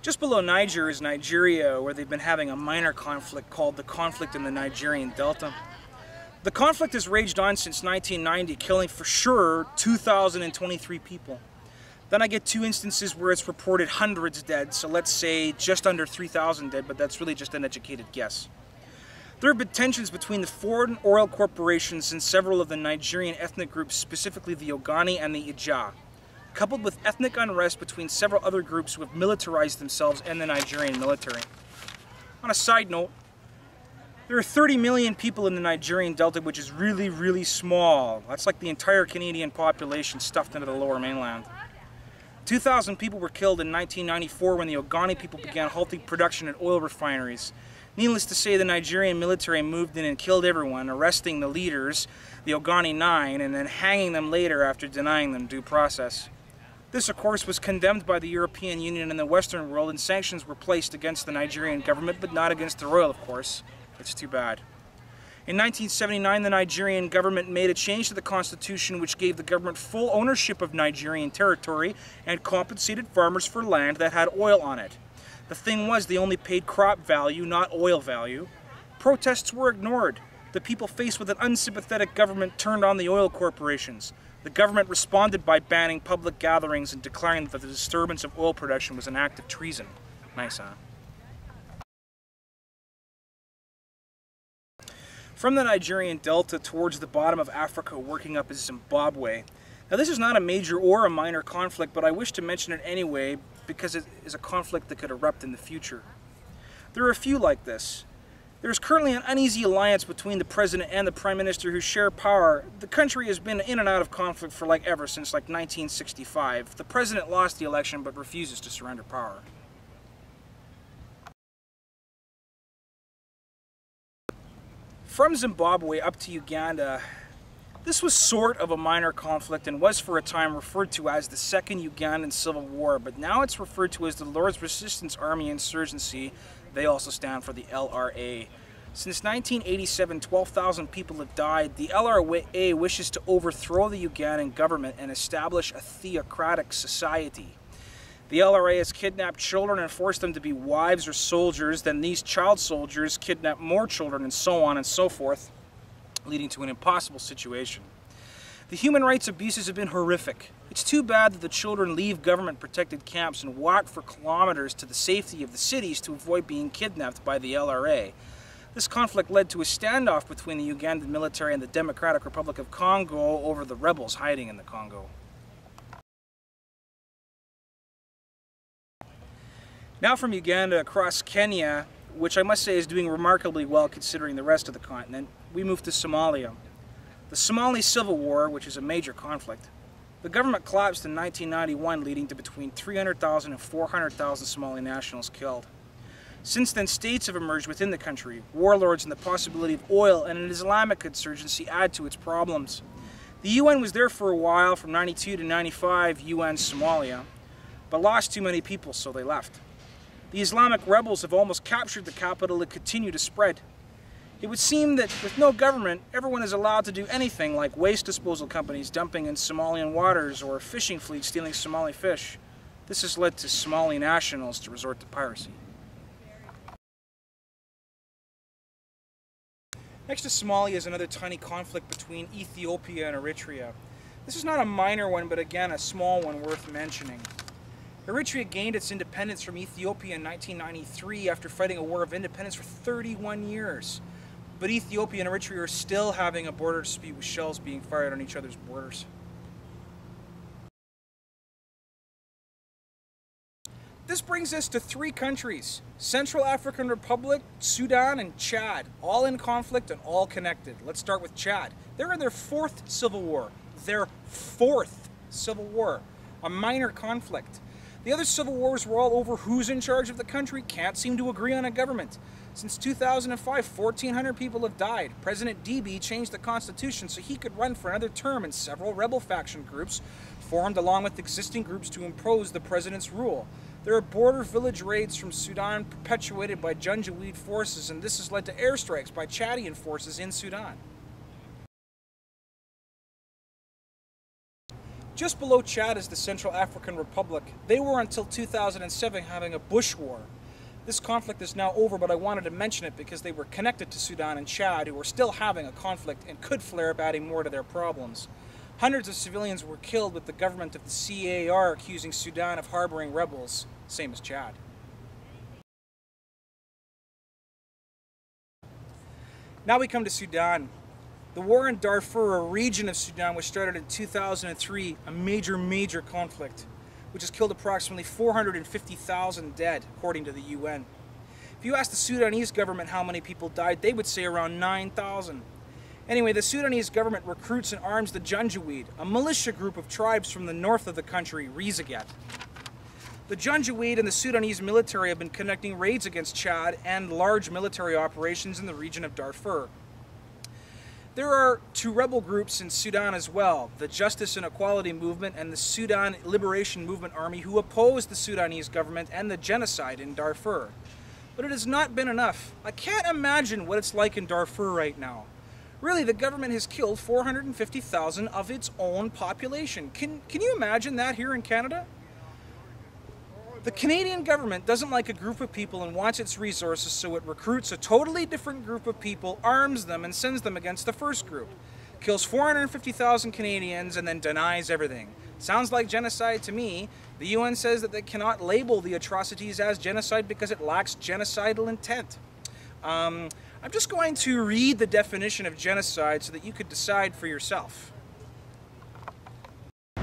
Just below Niger is Nigeria, where they've been having a minor conflict called the conflict in the Nigerian Delta. The conflict has raged on since 1990, killing for sure 2,023 people. Then I get two instances where it's reported hundreds dead, so let's say just under 3,000 dead, but that's really just an educated guess. There have been tensions between the foreign oil corporations and several of the Nigerian ethnic groups, specifically the Ogoni and the Ija, coupled with ethnic unrest between several other groups who have militarized themselves and the Nigerian military. On a side note, there are 30 million people in the Nigerian Delta, which is really, really small. That's like the entire Canadian population stuffed into the lower mainland. 2,000 people were killed in 1994 when the Ogoni people began halting production at oil refineries. Needless to say, the Nigerian military moved in and killed everyone, arresting the leaders, the Ogoni 9, and then hanging them later after denying them due process. This, of course, was condemned by the European Union and the Western world, and sanctions were placed against the Nigerian government, but not against the royal, of course. It's too bad. In 1979, the Nigerian government made a change to the constitution which gave the government full ownership of Nigerian territory and compensated farmers for land that had oil on it. The thing was, they only paid crop value, not oil value. Protests were ignored. The people faced with an unsympathetic government turned on the oil corporations. The government responded by banning public gatherings and declaring that the disturbance of oil production was an act of treason. Nice, huh? From the Nigerian Delta towards the bottom of Africa, working up is Zimbabwe. Now, this is not a major or a minor conflict, but I wish to mention it anyway because it is a conflict that could erupt in the future. There are a few like this. There is currently an uneasy alliance between the president and the prime minister who share power. The country has been in and out of conflict for ever since 1965. The president lost the election but refuses to surrender power. From Zimbabwe up to Uganda, this was sort of a minor conflict and was for a time referred to as the Second Ugandan Civil War, but now it's referred to as the Lord's Resistance Army Insurgency. They also stand for the LRA. Since 1987, 12,000 people have died. The LRA wishes to overthrow the Ugandan government and establish a theocratic society. The LRA has kidnapped children and forced them to be wives or soldiers. Then these child soldiers kidnap more children and so on and so forth, leading to an impossible situation. The human rights abuses have been horrific. It's too bad that the children leave government-protected camps and walk for kilometers to the safety of the cities to avoid being kidnapped by the LRA. This conflict led to a standoff between the Ugandan military and the Democratic Republic of Congo over the rebels hiding in the Congo. Now from Uganda across Kenya, which I must say is doing remarkably well considering the rest of the continent, we move to Somalia. The Somali Civil War, which is a major conflict. The government collapsed in 1991, leading to between 300,000 and 400,000 Somali nationals killed. Since then, states have emerged within the country. Warlords and the possibility of oil and an Islamic insurgency add to its problems. The UN was there for a while, from 92 to 95, UN Somalia, but lost too many people, so they left. The Islamic rebels have almost captured the capital and continue to spread. It would seem that with no government, everyone is allowed to do anything, like waste disposal companies dumping in Somalian waters or fishing fleets stealing Somali fish. This has led to Somali nationals to resort to piracy. Next to Somalia is another tiny conflict between Ethiopia and Eritrea. This is not a minor one, but again a small one worth mentioning. Eritrea gained its independence from Ethiopia in 1993 after fighting a war of independence for 31 years. But Ethiopia and Eritrea are still having a border dispute with shells being fired on each other's borders. This brings us to three countries: Central African Republic, Sudan, and Chad, all in conflict and all connected. Let's start with Chad. They're in their fourth civil war. Their fourth civil war. A minor conflict. The other civil wars were all over who's in charge of the country, can't seem to agree on a government. Since 2005, 1,400 people have died. President Deby changed the constitution so he could run for another term, and several rebel faction groups formed along with existing groups to impose the president's rule. There are border village raids from Sudan perpetuated by Janjaweed forces, and this has led to airstrikes by Chadian forces in Sudan. Just below Chad is the Central African Republic. They were until 2007 having a bush war. This conflict is now over, but I wanted to mention it because they were connected to Sudan and Chad, who are still having a conflict and could flare up, adding more to their problems. Hundreds of civilians were killed, with the government of the CAR accusing Sudan of harboring rebels, same as Chad. Now we come to Sudan. The war in Darfur, a region of Sudan, which started in 2003, a major conflict, which has killed approximately 450,000 dead, according to the UN. If you ask the Sudanese government how many people died, they would say around 9,000. Anyway, the Sudanese government recruits and arms the Janjaweed, a militia group of tribes from the north of the country, Rizagat. The Janjaweed and the Sudanese military have been conducting raids against Chad and large military operations in the region of Darfur. There are two rebel groups in Sudan as well, the Justice and Equality Movement and the Sudan Liberation Movement Army, who oppose the Sudanese government and the genocide in Darfur. But it has not been enough. I can't imagine what it's like in Darfur right now. Really, the government has killed 450,000 of its own population. Can you imagine that here in Canada? The Canadian government doesn't like a group of people and wants its resources, so it recruits a totally different group of people, arms them, and sends them against the first group. Kills 450,000 Canadians and then denies everything. Sounds like genocide to me. The UN says that they cannot label the atrocities as genocide because it lacks genocidal intent. I'm just going to read the definition of genocide so that you could decide for yourself.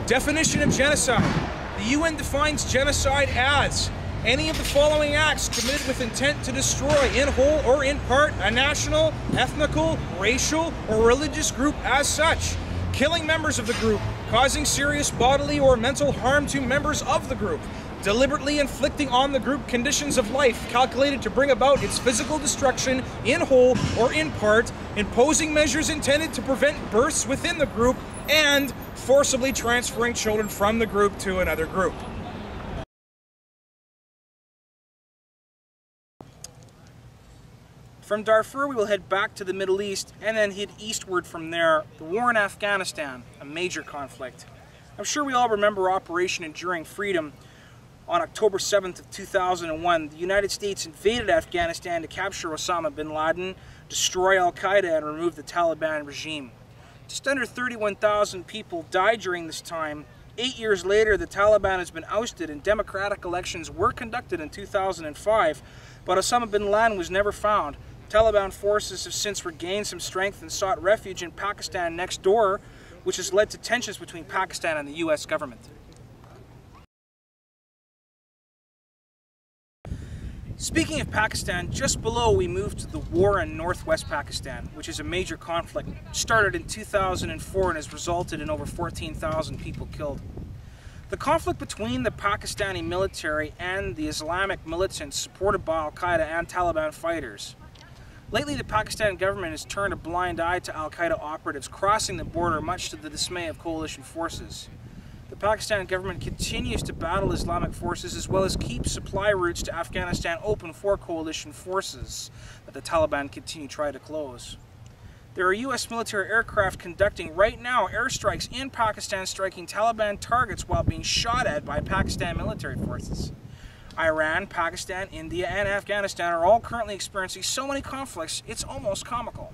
Definition of genocide. The UN defines genocide as any of the following acts committed with intent to destroy, in whole or in part, a national, ethnical, racial, or religious group as such. Killing members of the group, causing serious bodily or mental harm to members of the group, deliberately inflicting on the group conditions of life calculated to bring about its physical destruction, in whole or in part, imposing measures intended to prevent births within the group, and forcibly transferring children from the group to another group. From Darfur, we will head back to the Middle East and then head eastward from there. The war in Afghanistan, a major conflict. I'm sure we all remember Operation Enduring Freedom. On October 7th of 2001, the United States invaded Afghanistan to capture Osama bin Laden, destroy Al-Qaeda, and remove the Taliban regime. Just under 31,000 people died during this time. 8 years later, the Taliban has been ousted and democratic elections were conducted in 2005, but Osama bin Laden was never found. Taliban forces have since regained some strength and sought refuge in Pakistan next door, which has led to tensions between Pakistan and the US government. Speaking of Pakistan, just below we move to the war in northwest Pakistan, which is a major conflict. Started in 2004 and has resulted in over 14,000 people killed. The conflict between the Pakistani military and the Islamic militants supported by Al-Qaeda and Taliban fighters. Lately, the Pakistan government has turned a blind eye to Al-Qaeda operatives crossing the border, much to the dismay of coalition forces. The Pakistan government continues to battle Islamic forces as well as keep supply routes to Afghanistan open for coalition forces that the Taliban continue to try to close. There are U.S. military aircraft conducting right now airstrikes in Pakistan, striking Taliban targets while being shot at by Pakistan military forces. Iran, Pakistan, India, and Afghanistan are all currently experiencing so many conflicts, it's almost comical.